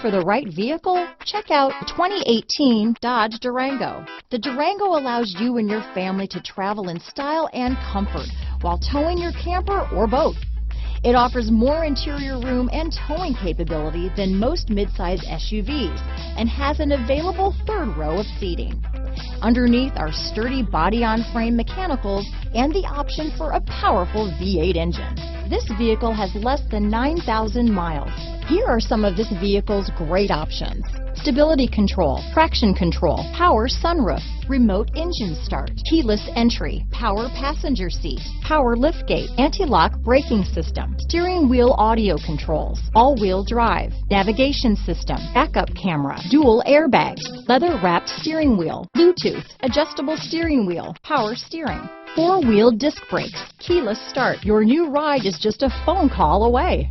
for the right vehicle? Check out 2018 Dodge Durango. The Durango allows you and your family to travel in style and comfort while towing your camper or boat. It offers more interior room and towing capability than most midsize SUVs and has an available third row of seating. Underneath are sturdy body-on-frame mechanicals and the option for a powerful V8 engine. This vehicle has less than 9,000 miles. Here are some of this vehicle's great options: stability control, traction control, power sunroof, remote engine start, keyless entry, power passenger seat, power liftgate, anti-lock braking system, steering wheel audio controls, all-wheel drive, navigation system, backup camera, dual airbags, leather-wrapped steering wheel, Bluetooth, adjustable steering wheel, power steering, four-wheel disc brakes, keyless start. Your new ride is just a phone call away.